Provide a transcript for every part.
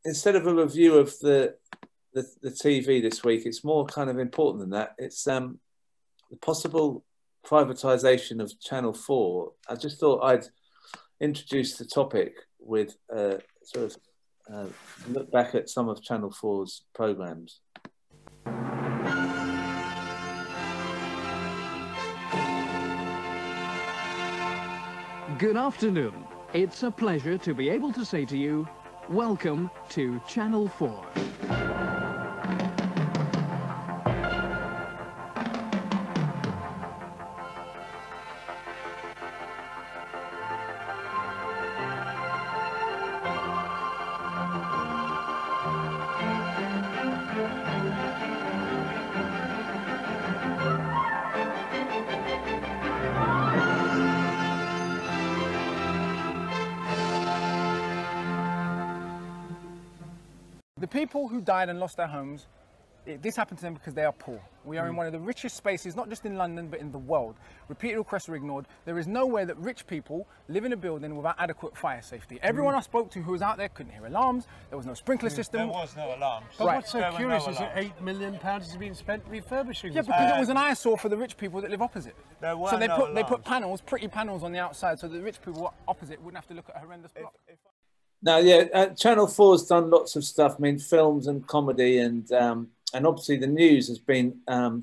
instead of a review of the TV this week, it's more kind of important than that. It's the possible privatisation of Channel 4. I just thought I'd introduce the topic with sort of look back at some of Channel 4's programmes. Good afternoon. It's a pleasure to be able to say to you, welcome to Channel 4. The people who died and lost their homes, this happened to them because they are poor. We are in one of the richest spaces, not just in London, but in the world. Repeated requests were ignored. There is nowhere that rich people live in a building without adequate fire safety. Everyone I spoke to who was out there couldn't hear alarms. There was no sprinkler system. There was no alarms. But what's so curious is that £8 million has been spent refurbishing. Yeah, because it was an eyesore for the rich people that live opposite. So they put panels, pretty panels on the outside, so the rich people opposite wouldn't have to look at a horrendous block. Now, Channel 4's done lots of stuff. I mean, films and comedy, and obviously the news has been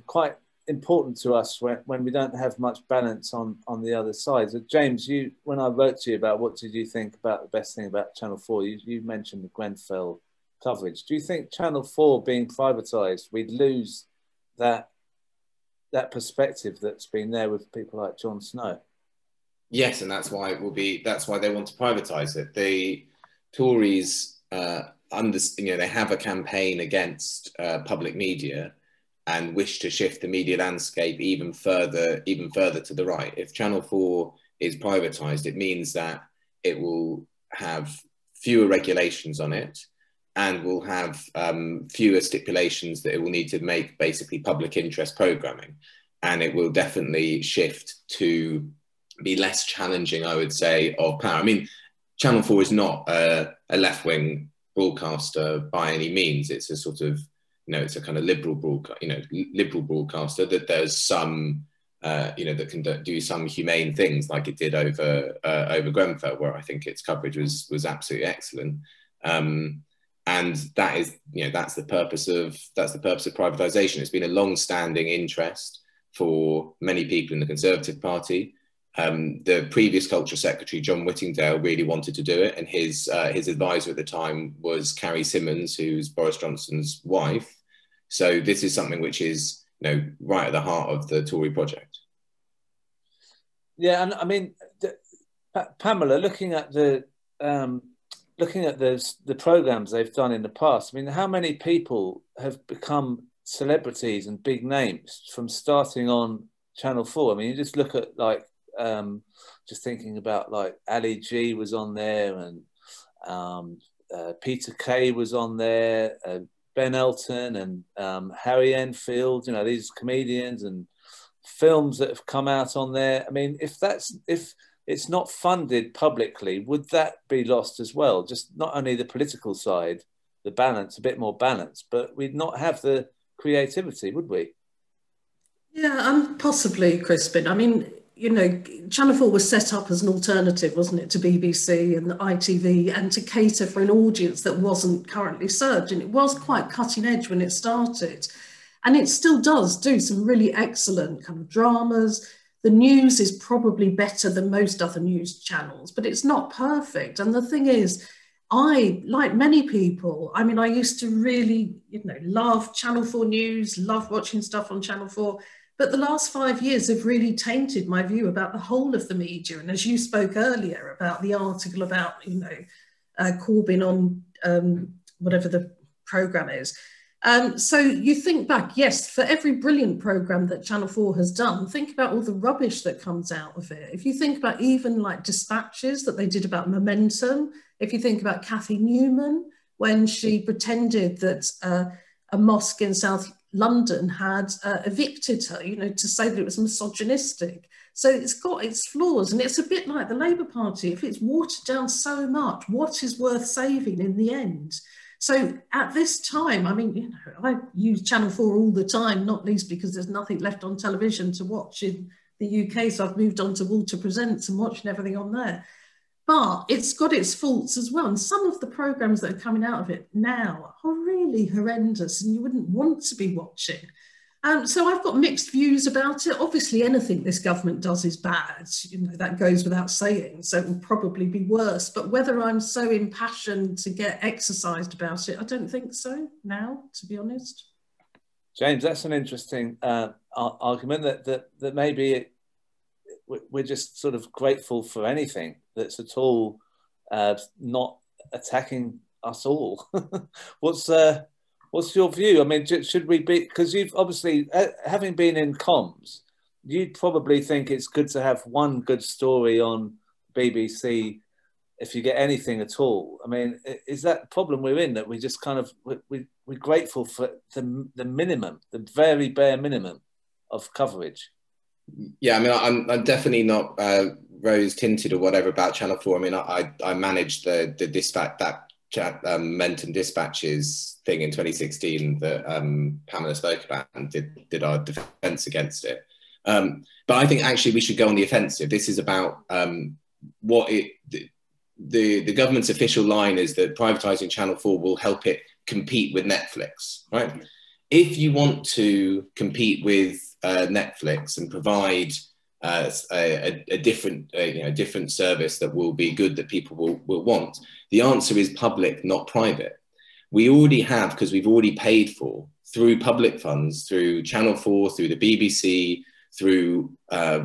quite important to us when we don't have much balance on the other side. So, James, when I wrote to you about what did you think about the best thing about Channel 4, you mentioned the Grenfell coverage. Do you think Channel 4 being privatised, we'd lose that perspective that's been there with people like Jon Snow? Yes, and that's why that's why they want to privatise it. The Tories, they have a campaign against public media and wish to shift the media landscape even further to the right. If Channel 4 is privatised, it means that it will have fewer regulations on it and will have fewer stipulations that it will need to make basically public interest programming. And it will definitely shift to be less challenging, I would say, of power. I mean, Channel 4 is not a left-wing broadcaster by any means. It's a sort of, it's a kind of liberal broadcaster that does some, that can do some humane things, like it did over Grenfell, where I think its coverage was absolutely excellent. And that is, that's the purpose of privatisation. It's been a long-standing interest for many people in the Conservative Party. The previous Culture Secretary, John Whittingdale, really wanted to do it, and his advisor at the time was Carrie Symonds, who's Boris Johnson's wife. So this is something which is, right at the heart of the Tory project. Yeah, and I mean, Pamela, looking at the programmes they've done in the past, I mean, how many people have become celebrities and big names from starting on Channel 4? I mean, you just look at just thinking about like Ali G was on there, and Peter Kay was on there, Ben Elton and Harry Enfield, these comedians and films that have come out on there. I mean, if it's not funded publicly, would that be lost as well? Just not only the political side, the balance, a bit more balance, but we'd not have the creativity, would we? Yeah, possibly, Crispin. I mean, Channel 4 was set up as an alternative, wasn't it, to BBC and the ITV, and to cater for an audience that wasn't currently served. And it was quite cutting edge when it started. And it still does do some really excellent kind of dramas. The news is probably better than most other news channels, but it's not perfect. And the thing is, like many people, I mean, I used to really, love Channel 4 News, love watching stuff on Channel 4. But the last 5 years have really tainted my view about the whole of the media. And as you spoke earlier about the article about, Corbyn on whatever the programme is. So you think back, yes, for every brilliant programme that Channel 4 has done, think about all the rubbish that comes out of it. If you think about even like Dispatches that they did about Momentum, if you think about Cathy Newman, when she pretended that a mosque in South London had evicted her, to say that it was misogynistic. So it's got its flaws, and it's a bit like the Labour Party. If it's watered down so much, what is worth saving in the end? So at this time, I mean, you know, I use Channel 4 all the time, not least because there's nothing left on television to watch in the UK. So I've moved on to Walter Presents and watching everything on there. But it's got its faults as well. And some of the programmes that are coming out of it now are really horrendous and you wouldn't want to be watching. So I've got mixed views about it. Obviously, anything this government does is bad. You know, that goes without saying. So it will probably be worse. But whether I'm so impassioned to get exercised about it, I don't think so now, to be honest. James, that's an interesting argument that maybe we're just sort of grateful for anything that's at all not attacking us all. What's your view? I mean, should we be, because you've obviously, having been in comms, you'd probably think it's good to have one good story on BBC if you get anything at all. I mean, is that the problem we're in, that we just kind of, we're grateful for the minimum, the very bare minimum of coverage? Yeah, I mean, I'm definitely not rose tinted or whatever about Channel 4. I mean, I managed the dispatch, that Menton Dispatches thing in 2016 that Pamela spoke about, and did our defence against it. But I think actually we should go on the offensive. This is about the government's official line is that privatising Channel 4 will help it compete with Netflix, right? If you want to compete with Netflix and provide a different service that will be good, that people will want, the answer is public, not private. We already have, because we've already paid for, through public funds, through Channel 4, through the BBC, through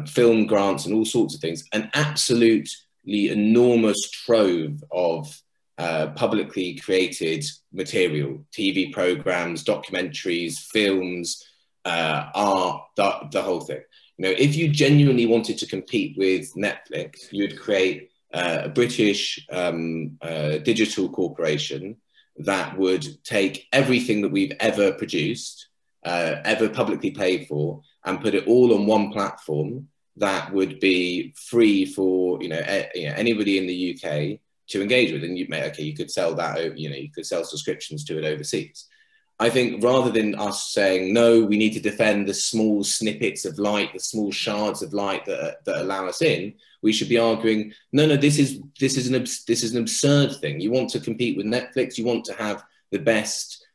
film grants and all sorts of things, an absolutely enormous trove of publicly created material, TV programs, documentaries, films, art, the whole thing. You know, if you genuinely wanted to compete with Netflix, you'd create a British digital corporation that would take everything that we've ever produced, ever publicly paid for, and put it all on one platform that would be free for anybody in the UK to engage with. And you could sell that, you could sell subscriptions to it overseas. I think rather than us saying, no, we need to defend the small snippets of light, the small shards of light that allow us in, we should be arguing, no, this is an absurd thing. You want to compete with Netflix, you want to have the best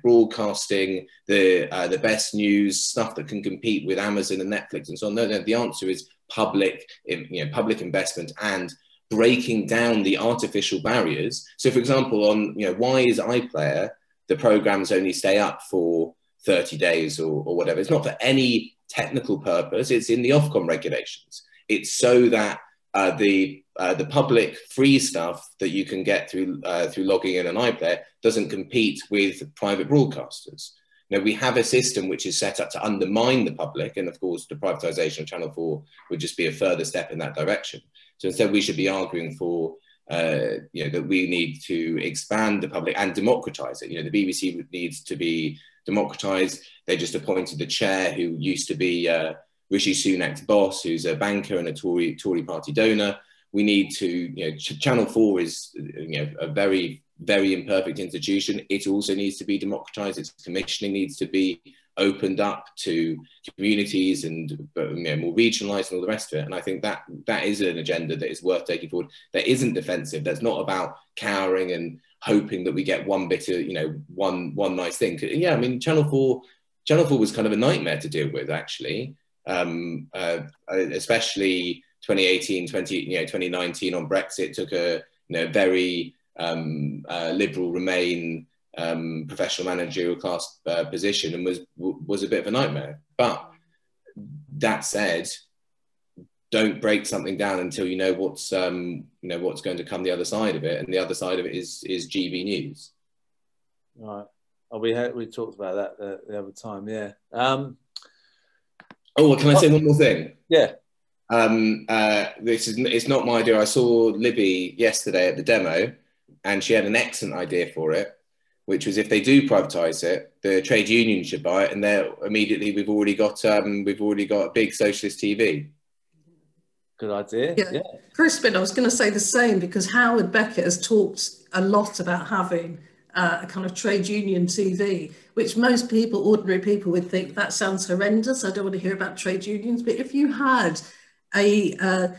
broadcasting, the best news, stuff that can compete with Amazon and Netflix and so on. No, the answer is public investment and breaking down the artificial barriers. So, for example, on why is iPlayer, the programs only stay up for 30 days or whatever? It's not for any technical purpose. It's in the Ofcom regulations. It's so that the public free stuff that you can get through logging in an iPlayer doesn't compete with private broadcasters. We have a system which is set up to undermine the public, and of course the privatisation of Channel 4 would just be a further step in that direction. So instead we should be arguing for that we need to expand the public and democratise it. The BBC needs to be democratised. They just appointed the chair, who used to be Rishi Sunak's boss, who's a banker and a Tory party donor. We need to, Channel 4 is a very, very imperfect institution. It also needs to be democratised. Its commissioning needs to be opened up to communities and more regionalised and all the rest of it. And I think that is an agenda that is worth taking forward. That isn't defensive. That's not about cowering and hoping that we get one bit of, one nice thing. Yeah, I mean, Channel 4 was kind of a nightmare to deal with, actually, especially 2018, 2019 on Brexit took a very liberal Remain professional managerial class position and was a bit of a nightmare. But that said, don't break something down until you know what's going to come the other side of it, and the other side of it is GB News. Right. Oh, we talked about that the other time. Yeah. Can I say one more thing? Yeah. It's not my idea. I saw Libby yesterday at the demo, and she had an excellent idea for it, which was if they do privatise it, the trade union should buy it, and we've already got a big socialist TV. Good idea. Yeah. Crispin, I was going to say the same, because Howard Beckett has talked a lot about having a kind of trade union TV, which most people, ordinary people, would think that sounds horrendous. I don't want to hear about trade unions. But if you had a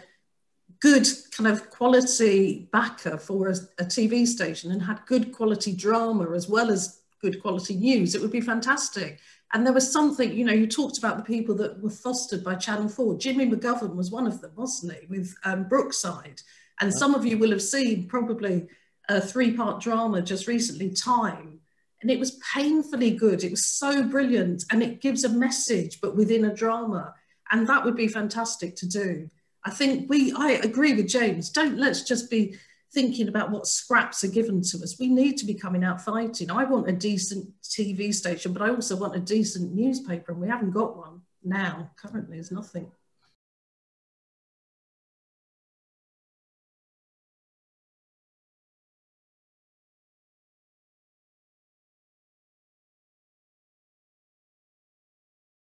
good kind of quality backer for a TV station and had good quality drama as well as good quality news, it would be fantastic. And there was something, you know, you talked about the people that were fostered by Channel 4. Jimmy McGovern was one of them, wasn't he, with Brookside. And some of you will have seen probably a 3-part drama just recently, Time. And it was painfully good. It was so brilliant. And it gives a message, but within a drama. And that would be fantastic to do. I think I agree with James. Let's just be thinking about what scraps are given to us. We need to be coming out fighting. I want a decent TV station, but I also want a decent newspaper, and we haven't got one now. Currently, there's nothing.